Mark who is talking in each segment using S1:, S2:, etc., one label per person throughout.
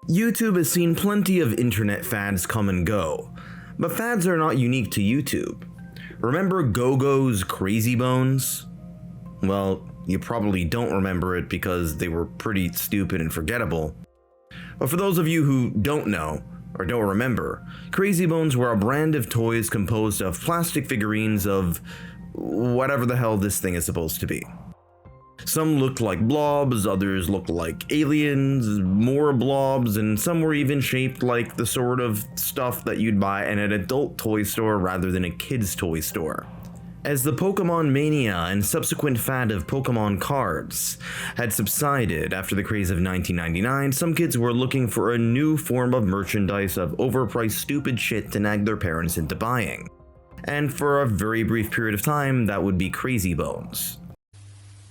S1: YouTube has seen plenty of internet fads come and go, but fads are not unique to YouTube. Remember Go-Go's Crazy Bones? Well, you probably don't remember it because they were pretty stupid and forgettable. But for those of you who don't know, or don't remember, Crazy Bones were a brand of toys composed of plastic figurines of whatever the hell this thing is supposed to be. Some looked like blobs, others looked like aliens, more blobs, and some were even shaped like the sort of stuff that you'd buy in an adult toy store rather than a kid's toy store. As the Pokemon mania and subsequent fad of Pokemon cards had subsided after the craze of 1999, some kids were looking for a new form of merchandise of overpriced stupid shit to nag their parents into buying. And for a very brief period of time, that would be Crazy Bones.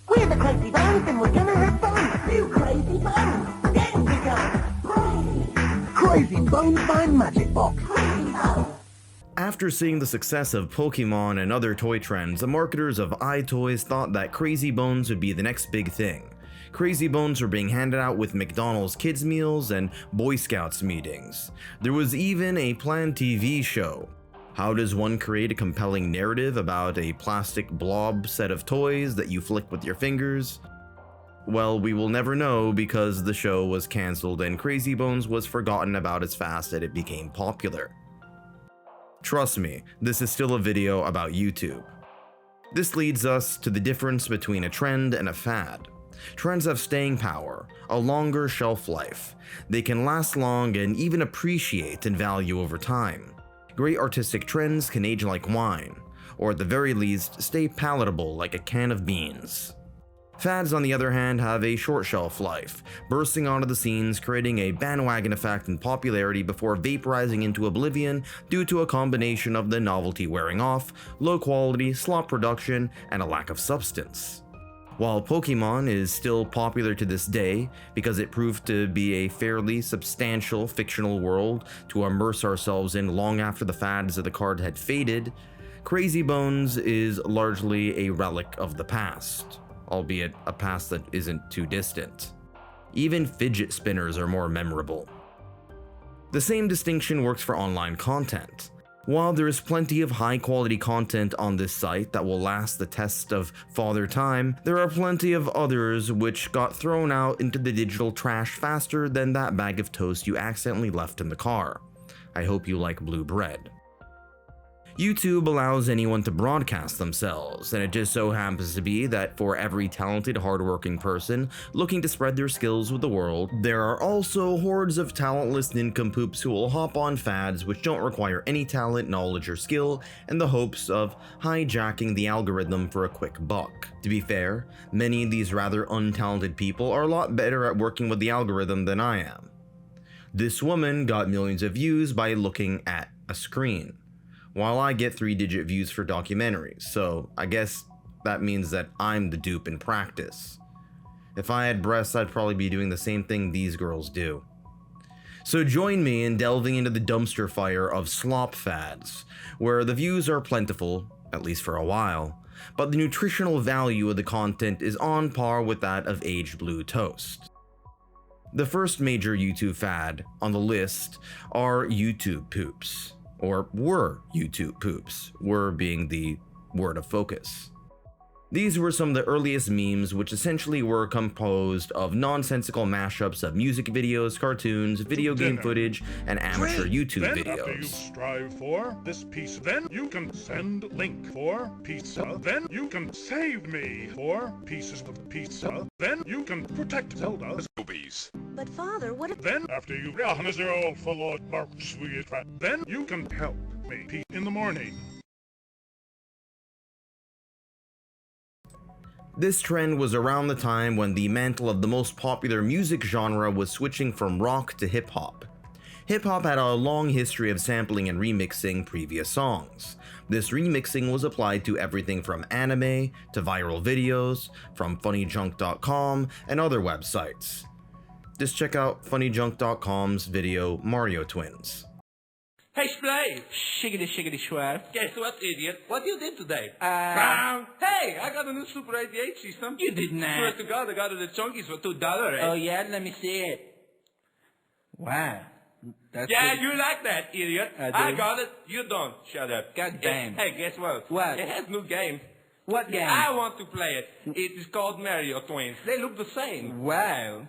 S2: We're the Crazy Bones and we're gonna have fun! You Crazy Bones! Getting bigger! Crazy Bones by Magic Box! Crazy Bones!
S1: After seeing the success of Pokemon and other toy trends, the marketers of iToys thought that Crazy Bones would be the next big thing. Crazy Bones were being handed out with McDonald's kids meals and Boy Scouts meetings. There was even a planned TV show. How does one create a compelling narrative about a plastic blob set of toys that you flick with your fingers? Well, we will never know because the show was cancelled and Crazy Bones was forgotten about as fast as it became popular. Trust me, this is still a video about YouTube. This leads us to the difference between a trend and a fad. Trends have staying power, a longer shelf life. They can last long and even appreciate in value over time. Great artistic trends can age like wine, or at the very least, stay palatable like a can of beans. Fads, on the other hand, have a short shelf life, bursting onto the scenes, creating a bandwagon effect in popularity before vaporizing into oblivion due to a combination of the novelty wearing off, low quality, slop production, and a lack of substance. While Pokemon is still popular to this day because it proved to be a fairly substantial fictional world to immerse ourselves in long after the fads of the card had faded, Crazy Bones is largely a relic of the past, albeit a past that isn't too distant. Even fidget spinners are more memorable. The same distinction works for online content. While there is plenty of high-quality content on this site that will last the test of Father Time, there are plenty of others which got thrown out into the digital trash faster than that bag of toast you accidentally left in the car. I hope you like blue bread. YouTube allows anyone to broadcast themselves, and it just so happens to be that for every talented, hardworking person looking to spread their skills with the world, there are also hordes of talentless nincompoops who will hop on fads which don't require any talent, knowledge, or skill in the hopes of hijacking the algorithm for a quick buck. To be fair, many of these rather untalented people are a lot better at working with the algorithm than I am. This woman got millions of views by looking at a screen, while I get 3-digit views for documentaries, so I guess that means that I'm the dupe in practice. If I had breasts, I'd probably be doing the same thing these girls do. So join me in delving into the dumpster fire of slop fads, where the views are plentiful, at least for a while, but the nutritional value of the content is on par with that of aged blue toast. The first major YouTube fad on the list are YouTube poops. Or were YouTube poops, were being the word of focus. These were some of the earliest memes, which essentially were composed of nonsensical mashups of music videos, cartoons, video game footage, and amateur YouTube
S3: then
S1: videos.
S3: After you strive for this piece, then you can send link for pizza, then you can save me for pieces of pizza, then you can protect Zelda's boobies.
S4: But father, what if—
S3: Then after you then you can help me in the morning.
S1: This trend was around the time when the mantle of the most popular music genre was switching from rock to hip-hop. Hip-hop had a long history of sampling and remixing previous songs. This remixing was applied to everything from anime to viral videos, from funnyjunk.com and other websites. Just check out funnyjunk.com's video Mario Twins.
S5: Hey, Splay! Shiggity shiggity swag. Guess what, idiot? What you did today? Hey, I got a new Super 88 system. You did not. Swear to God, I got it at Chunky's for $2.
S4: Oh yeah, let me see it.
S5: Wow. Yeah, you like that, idiot. I got it. You don't. Shut up. God damn. Hey, guess what? What? It has new game. What game? I want to play it. It is called Mario Twins. They look the same. Wow.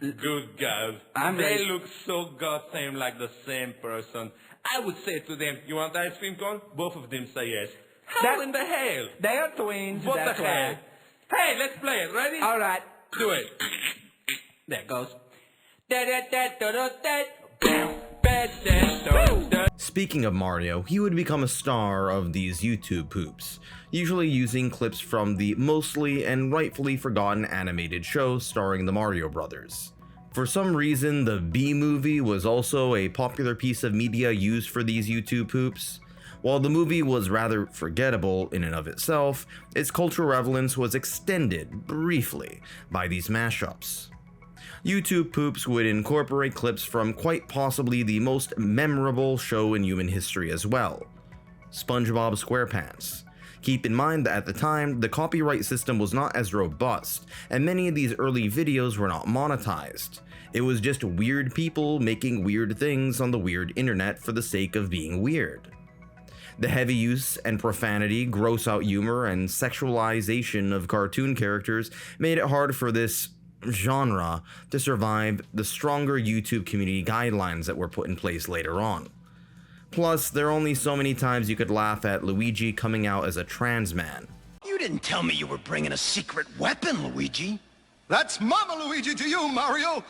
S5: Good God. They look so goddamn like the same person. I would say to them, you want ice cream cone? Both of them say yes. How in the hell? They are twins. What the hell? Hey, let's play it. Ready? All right. Do it. There goes.
S1: Speaking of Mario, he would become a star of these YouTube poops, usually using clips from the mostly and rightfully forgotten animated show starring the Mario Brothers. For some reason, the B-movie was also a popular piece of media used for these YouTube poops. While the movie was rather forgettable in and of itself, its cultural relevance was extended briefly by these mashups. YouTube poops would incorporate clips from quite possibly the most memorable show in human history as well, SpongeBob SquarePants. Keep in mind that at the time, the copyright system was not as robust, and many of these early videos were not monetized. It was just weird people making weird things on the weird internet for the sake of being weird. The heavy use and profanity, gross out humor, and sexualization of cartoon characters made it hard for this genre to survive the stronger YouTube community guidelines that were put in place later on. Plus, there are only so many times you could laugh at Luigi coming out as a trans man.
S4: You didn't tell me you were bringing a secret weapon, Luigi.
S6: That's Mama Luigi to you, Mario!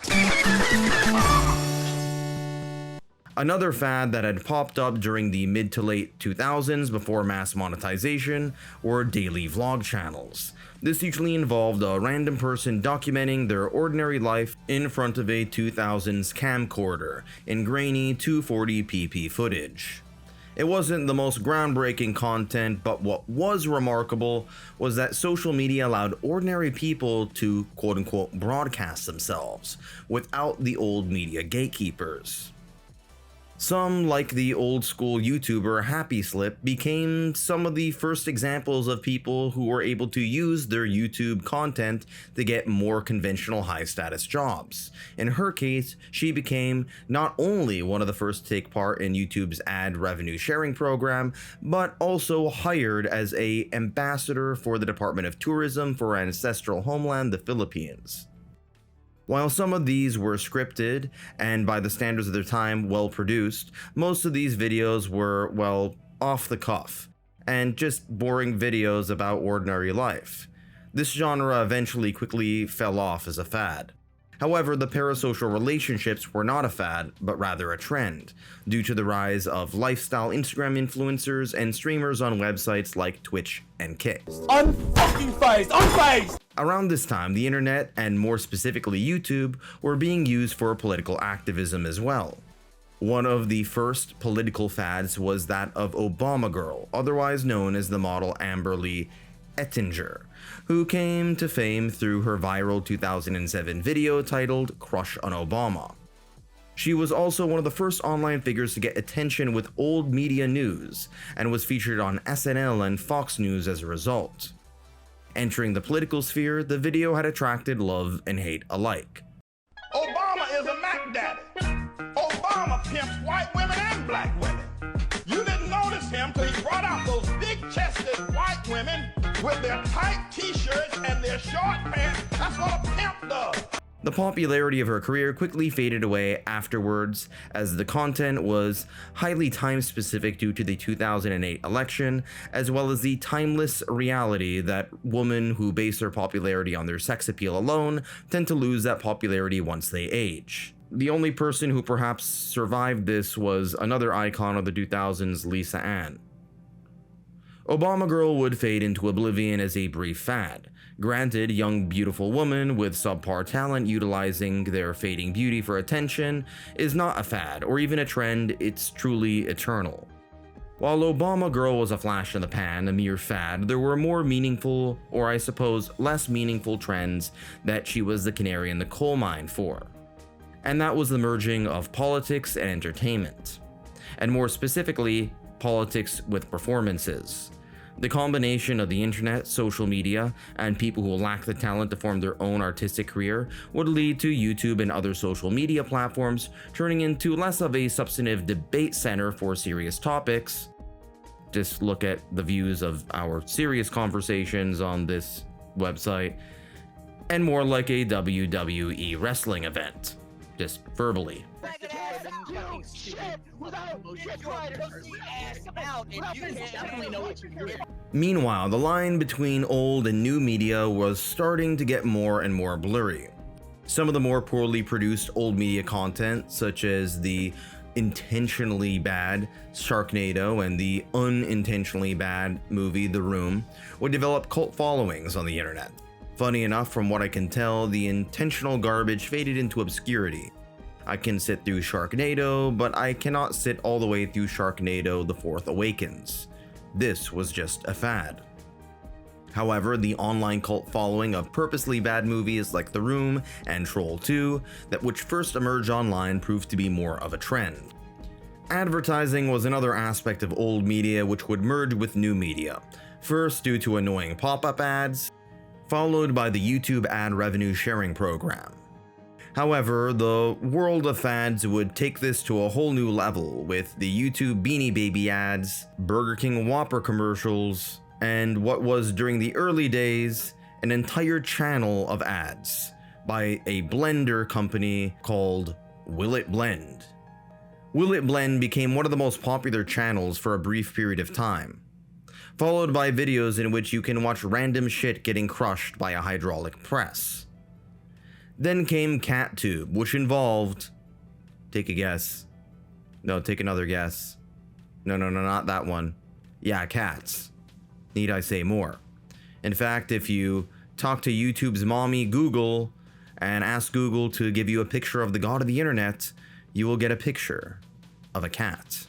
S1: Another fad that had popped up during the mid to late 2000s before mass monetization were daily vlog channels. This usually involved a random person documenting their ordinary life in front of a 2000s camcorder in grainy 240p footage. It wasn't the most groundbreaking content, but what was remarkable was that social media allowed ordinary people to quote-unquote broadcast themselves without the old media gatekeepers. Some, like the old school YouTuber Happy Slip, became some of the first examples of people who were able to use their YouTube content to get more conventional high status jobs. In her case, she became not only one of the first to take part in YouTube's ad revenue sharing program, but also hired as an ambassador for the Department of Tourism for her ancestral homeland, the Philippines. While some of these were scripted and by the standards of their time well produced, most of these videos were, well, off the cuff and just boring videos about ordinary life. This genre eventually quickly fell off as a fad. However, the parasocial relationships were not a fad, but rather a trend, due to the rise of lifestyle Instagram influencers and streamers on websites like Twitch and Kick.
S7: Unfucking phased! Unfazed!
S1: Around this time, the internet, and more specifically YouTube, were being used for political activism as well. One of the first political fads was that of Obama Girl, otherwise known as the model Amberly Ettinger, who came to fame through her viral 2007 video titled Crush on Obama. She was also one of the first online figures to get attention with old media news, and was featured on SNL and Fox News as a result. Entering the political sphere, the video had attracted love and hate alike.
S6: Obama is a Mac Daddy. Obama pimps white women and black women. You didn't notice him till he brought out those big-chested white women with their tight t-shirts and their short pants. That's what a pimp does.
S1: The popularity of her career quickly faded away afterwards, as the content was highly time-specific due to the 2008 election, as well as the timeless reality that women who base their popularity on their sex appeal alone tend to lose that popularity once they age. The only person who perhaps survived this was another icon of the 2000s, Lisa Ann. Obama Girl would fade into oblivion as a brief fad. Granted, young beautiful woman with subpar talent utilizing their fading beauty for attention is not a fad or even a trend, it's truly eternal. While Obama Girl was a flash in the pan, a mere fad, there were more meaningful, or I suppose less meaningful trends that she was the canary in the coal mine for. And that was the merging of politics and entertainment. And more specifically, politics with performances. The combination of the internet, social media, and people who lack the talent to form their own artistic career would lead to YouTube and other social media platforms turning into less of a substantive debate center for serious topics. Just look at the views of our serious conversations on this website, and more like a WWE wrestling event, just verbally. Meanwhile, the line between old and new media was starting to get more and more blurry. Some of the more poorly produced old media content, such as the intentionally bad Sharknado and the unintentionally bad movie The Room, would develop cult followings on the internet. Funny enough, from what I can tell, the intentional garbage faded into obscurity. I can sit through Sharknado, but I cannot sit all the way through Sharknado The Fourth Awakens. This was just a fad. However, the online cult following of purposely bad movies like The Room and Troll 2, which first emerged online, proved to be more of a trend. Advertising was another aspect of old media which would merge with new media, first due to annoying pop-up ads, followed by the YouTube ad revenue sharing program. However, the world of fads would take this to a whole new level with the YouTube Beanie Baby ads, Burger King Whopper commercials, and what was during the early days an entire channel of ads by a blender company called Will It Blend. Will It Blend became one of the most popular channels for a brief period of time, followed by videos in which you can watch random shit getting crushed by a hydraulic press. Then came CatTube, which involved, take a guess. No, take another guess. No, not that one. Yeah, cats. Need I say more? In fact, if you talk to YouTube's mommy, Google, and ask Google to give you a picture of the god of the internet, you will get a picture of a cat.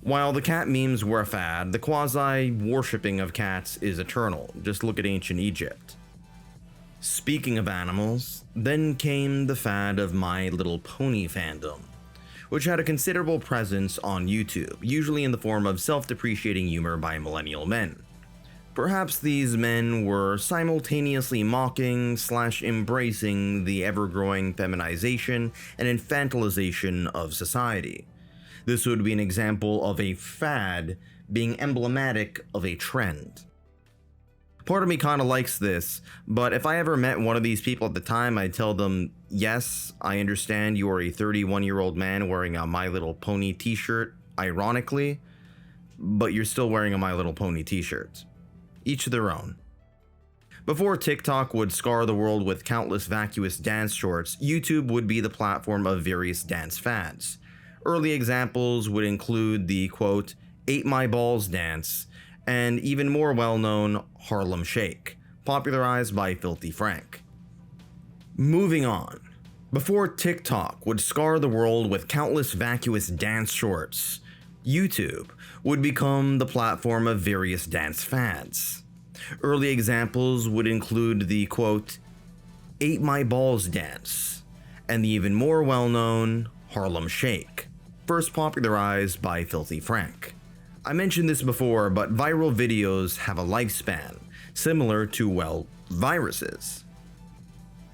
S1: While the cat memes were a fad, the quasi-worshipping of cats is eternal. Just look at ancient Egypt. Speaking of animals, then came the fad of My Little Pony fandom, which had a considerable presence on YouTube, usually in the form of self-depreciating humor by millennial men. Perhaps these men were simultaneously mocking/embracing the ever-growing feminization and infantilization of society. This would be an example of a fad being emblematic of a trend. Part of me kind of likes this, but if I ever met one of these people at the time, I'd tell them, yes, I understand you are a 31-year-old man wearing a My Little Pony t-shirt, ironically, but you're still wearing a My Little Pony t-shirt. Each their own. Before TikTok would scar the world with countless vacuous dance shorts, YouTube would be the platform of various dance fads. Early examples would include the, quote, "Ate My Balls" dance, and even more well-known Harlem Shake, popularized by Filthy Frank. Moving on. Before TikTok would scar the world with countless vacuous dance shorts, YouTube would become the platform of various dance fads. Early examples would include the, quote, "Ate My Balls" dance, and the even more well-known Harlem Shake, first popularized by Filthy Frank. I mentioned this before, but viral videos have a lifespan, similar to, well, viruses.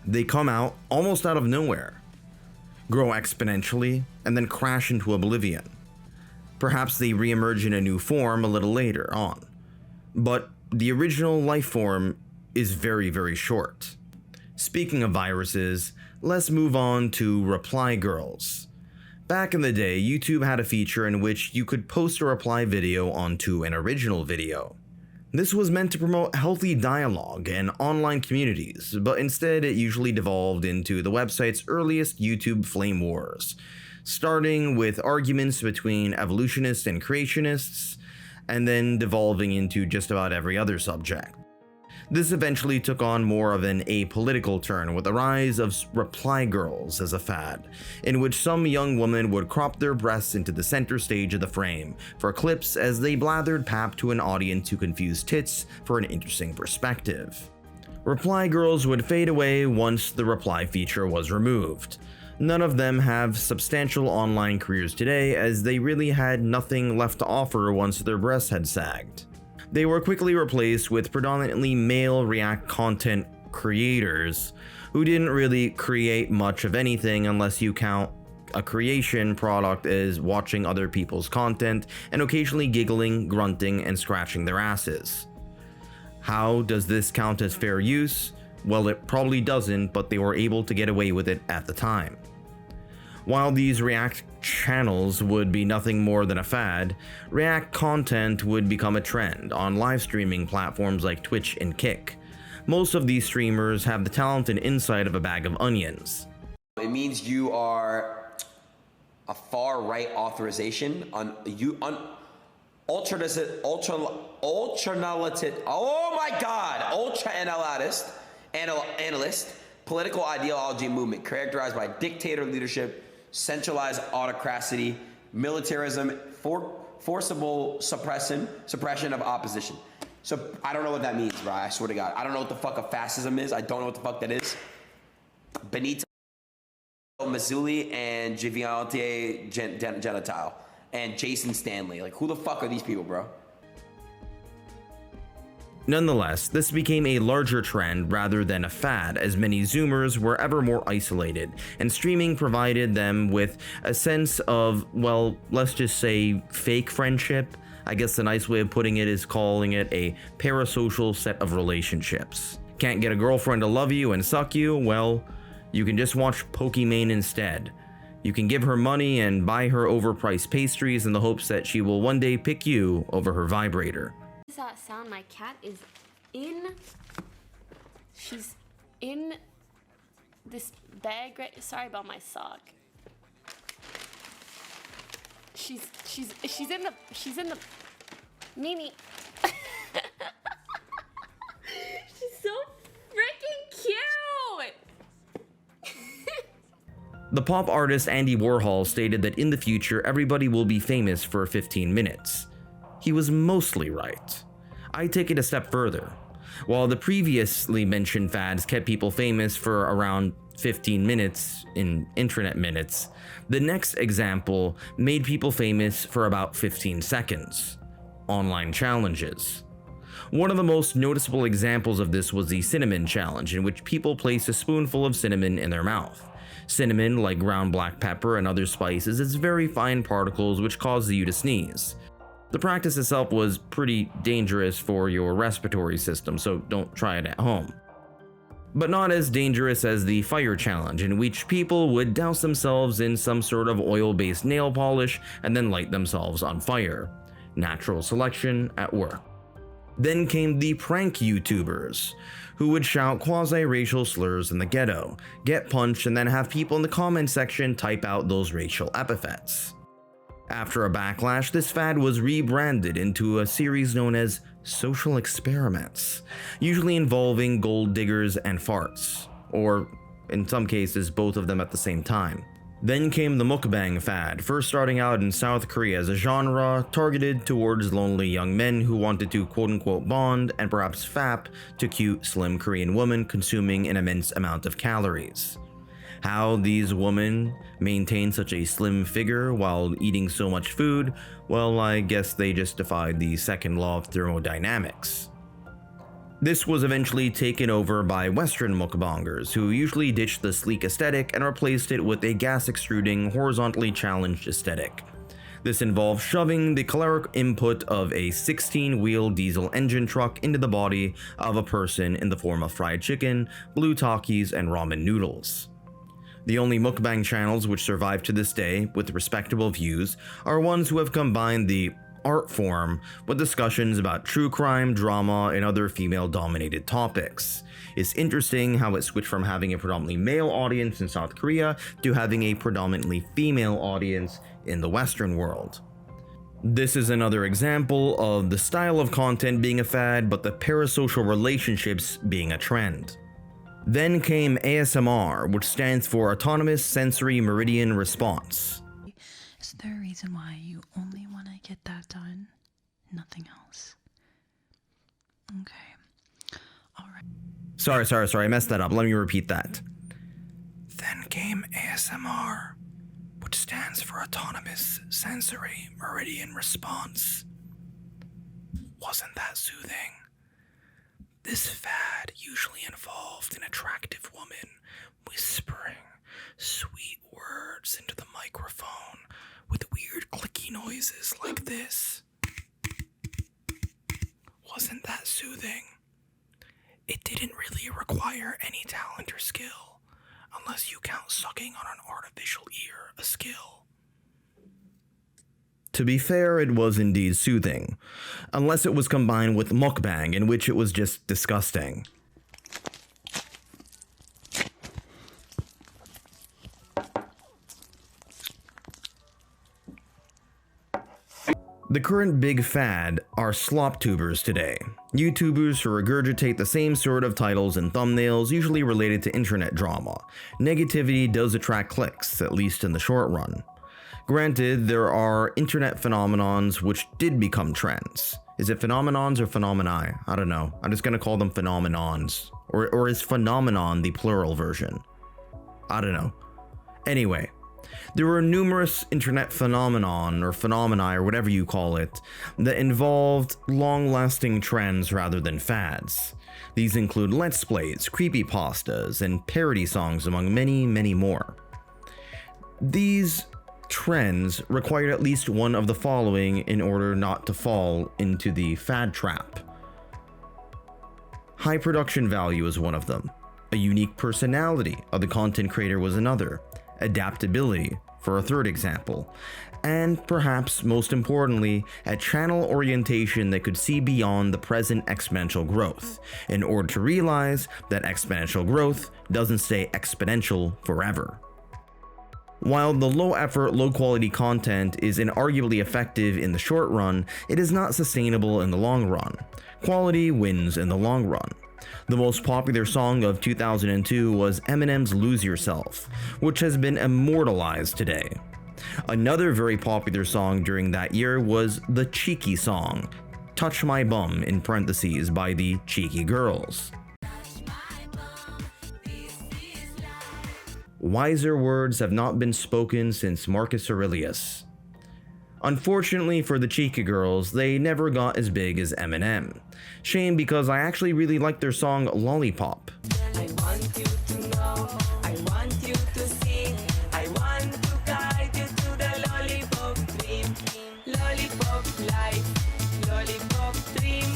S1: They come out almost out of nowhere, grow exponentially, and then crash into oblivion. Perhaps they re-emerge in a new form a little later on, but the original life form is very, very short. Speaking of viruses, let's move on to reply girls. Back in the day, YouTube had a feature in which you could post a reply video onto an original video. This was meant to promote healthy dialogue and online communities, but instead it usually devolved into the website's earliest YouTube flame wars, starting with arguments between evolutionists and creationists, and then devolving into just about every other subject. This eventually took on more of an apolitical turn with the rise of reply girls as a fad, in which some young women would crop their breasts into the center stage of the frame for clips as they blathered pap to an audience who confused tits for an interesting perspective. Reply girls would fade away once the reply feature was removed. None of them have substantial online careers today, as they really had nothing left to offer once their breasts had sagged. They were quickly replaced with predominantly male React content creators who didn't really create much of anything unless you count a creation product as watching other people's content and occasionally giggling, grunting, and scratching their asses. How does this count as fair use? Well, it probably doesn't, but they were able to get away with it at the time. While these React channels would be nothing more than a fad, React content would become a trend on live streaming platforms like Twitch and Kick. Most of these streamers have the talent and insight of a bag of onions.
S8: It means you are a far right authorization on ultra-analyst, oh my god, ultra-analyst, political ideology movement characterized by dictator leadership, centralized autocracy, militarism, forcible suppression of opposition. So I don't know what that means, bro. I swear to God. I don't know what the fuck a fascism is. I don't know what the fuck that is. Benito Mazzulli and Giviante Gentile and Jason Stanley. Like, who the fuck are these people, bro?
S1: Nonetheless, this became a larger trend rather than a fad, as many Zoomers were ever more isolated, and streaming provided them with a sense of, well, let's just say fake friendship. I guess the nice way of putting it is calling it a parasocial set of relationships. Can't get a girlfriend to love you and suck you? Well, you can just watch Pokimane instead. You can give her money and buy her overpriced pastries in the hopes that she will one day pick you over her vibrator.
S9: What does that sound? My cat is she's in this bag right. Sorry about my sock. She's in the Mimi. She's so freaking cute.
S1: The pop artist Andy Warhol stated that in the future everybody will be famous for 15 minutes. He was mostly right. I take it a step further. While the previously mentioned fads kept people famous for around 15 minutes in internet minutes, the next example made people famous for about 15 seconds. Online challenges. One of the most noticeable examples of this was the cinnamon challenge, in which people place a spoonful of cinnamon in their mouth. Cinnamon, like ground black pepper and other spices, is very fine particles which cause you to sneeze. The practice itself was pretty dangerous for your respiratory system, so don't try it at home. But not as dangerous as the fire challenge, in which people would douse themselves in some sort of oil-based nail polish and then light themselves on fire. Natural selection at work. Then came the prank YouTubers, who would shout quasi-racial slurs in the ghetto, get punched, and then have people in the comment section type out those racial epithets. After a backlash, this fad was rebranded into a series known as social experiments, usually involving gold diggers and farts, or in some cases both of them at the same time. Then came the mukbang fad, first starting out in South Korea as a genre targeted towards lonely young men who wanted to quote-unquote bond and perhaps fap to cute, slim Korean women consuming an immense amount of calories. How these women maintain such a slim figure while eating so much food, well, I guess they just defied the second law of thermodynamics. This was eventually taken over by Western mukbangers, who usually ditched the sleek aesthetic and replaced it with a gas-extruding, horizontally challenged aesthetic. This involved shoving the caloric input of a 16-wheel diesel engine truck into the body of a person in the form of fried chicken, blue Takis, and ramen noodles. The only mukbang channels which survive to this day with respectable views are ones who have combined the art form with discussions about true crime, drama, and other female-dominated topics. It's interesting how it switched from having a predominantly male audience in South Korea to having a predominantly female audience in the Western world. This is another example of the style of content being a fad, but the parasocial relationships being a trend. Then came ASMR, which stands for Autonomous Sensory Meridian Response.
S10: Is there a reason why you only want to get that done? Nothing else. Okay. Alright.
S1: Sorry, I messed that up. Let me repeat that. Then came ASMR, which stands for Autonomous Sensory Meridian Response. Wasn't that soothing? This fad usually involved an attractive woman whispering sweet words into the microphone with weird clicky noises like this. Wasn't that soothing? It didn't really require any talent or skill, unless you count sucking on an artificial ear a skill. To be fair, it was indeed soothing, unless it was combined with mukbang, in which it was just disgusting. The current big fad are slop tubers today. YouTubers who regurgitate the same sort of titles and thumbnails, usually related to internet drama. Negativity does attract clicks, at least in the short run. Granted, there are internet phenomenons which did become trends. Is it phenomenons or phenomeni? I don't know. I'm just gonna call them phenomenons. Or is phenomenon the plural version? I don't know. Anyway, there were numerous internet phenomenon or phenomena or whatever you call it that involved long-lasting trends rather than fads. These include let's plays, creepypastas, and parody songs among many, many more. These trends required at least one of the following in order not to fall into the fad trap. High production value is one of them. A unique personality of the content creator was another. Adaptability for a third example. And perhaps most importantly, a channel orientation that could see beyond the present exponential growth in order to realize that exponential growth doesn't stay exponential forever. While the low effort, low quality content is inarguably effective in the short run, it is not sustainable in the long run. Quality wins in the long run. The most popular song of 2002 was Eminem's Lose Yourself, which has been immortalized today. Another very popular song during that year was the Cheeky song, Touch My Bum in parentheses by the Cheeky Girls. Wiser words have not been spoken since Marcus Aurelius. Unfortunately for the Cheeky Girls, they never got as big as Eminem. Shame, because I actually really like their song Lollipop.
S11: I want you to know, I want you to see, I want to guide you to the lollipop dream, lollipop life, lollipop dream,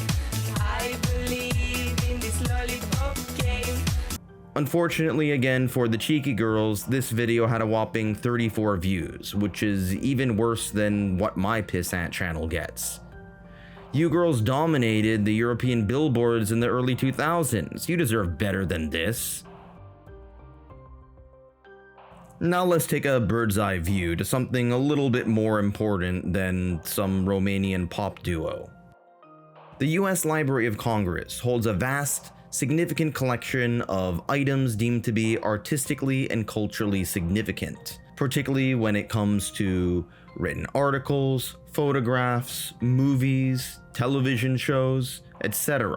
S11: I believe in this lollipop game.
S1: Unfortunately, again, for the Cheeky Girls, this video had a whopping 34 views, which is even worse than what my pissant channel gets. You girls dominated the European billboards in the early 2000s. You deserve better than this. Now let's take a bird's eye view to something a little bit more important than some Romanian pop duo. The US Library of Congress holds a vast, significant collection of items deemed to be artistically and culturally significant, particularly when it comes to written articles, photographs, movies, television shows, etc.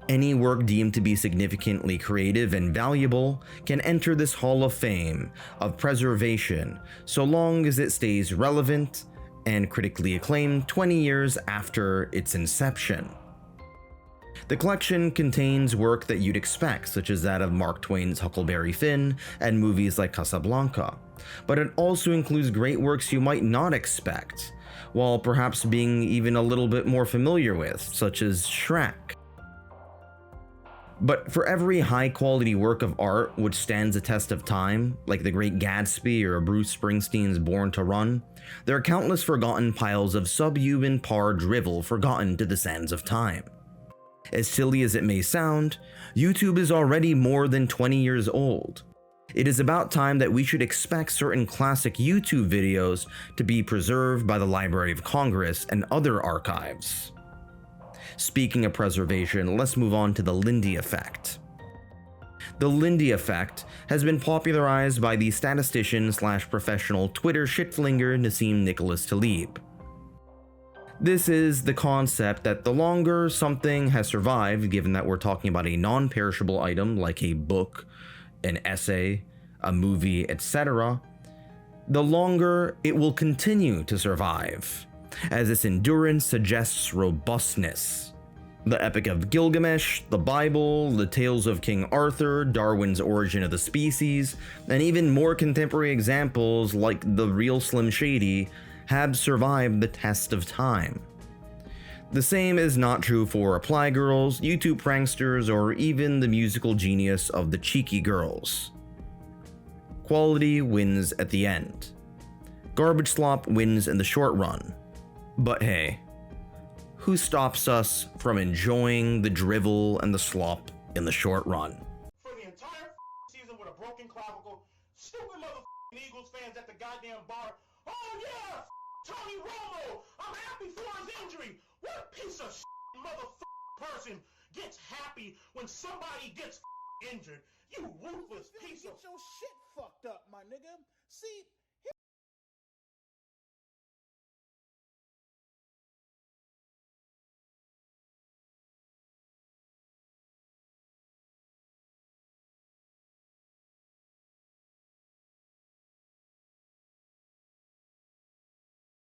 S1: Any work deemed to be significantly creative and valuable can enter this Hall of Fame of preservation so long as it stays relevant and critically acclaimed 20 years after its inception. The collection contains work that you'd expect, such as that of Mark Twain's Huckleberry Finn and movies like Casablanca, but it also includes great works you might not expect, while perhaps being even a little bit more familiar with, such as Shrek. But for every high-quality work of art which stands the test of time, like The Great Gatsby or Bruce Springsteen's Born to Run, there are countless forgotten piles of subhuman par drivel forgotten to the sands of time. As silly as it may sound, YouTube is already more than 20 years old. It is about time that we should expect certain classic YouTube videos to be preserved by the Library of Congress and other archives. Speaking of preservation, let's move on to the Lindy effect. The Lindy effect has been popularized by the statistician/professional Twitter shitflinger Nassim Nicholas Taleb. This is the concept that the longer something has survived, given that we're talking about a non-perishable item like a book, an essay, a movie, etc., the longer it will continue to survive. as its endurance suggests robustness. The Epic of Gilgamesh, the Bible, the Tales of King Arthur, Darwin's Origin of the Species, and even more contemporary examples like the real Slim Shady have survived the test of time. The same is not true for Reply Girls, YouTube pranksters, or even the musical genius of the Cheeky Girls. Quality wins at the end. Garbage slop wins in the short run. But hey, who stops us from enjoying the drivel and the slop in the short run?
S6: For the entire season with a broken clavicle, stupid motherfucking Eagles fans at the goddamn bar. Oh yeah, Tony Romo, I'm happy for his injury. What piece of motherfucking person gets happy when somebody gets injured? You ruthless piece of...
S12: Get your shit fucked up, my nigga. See,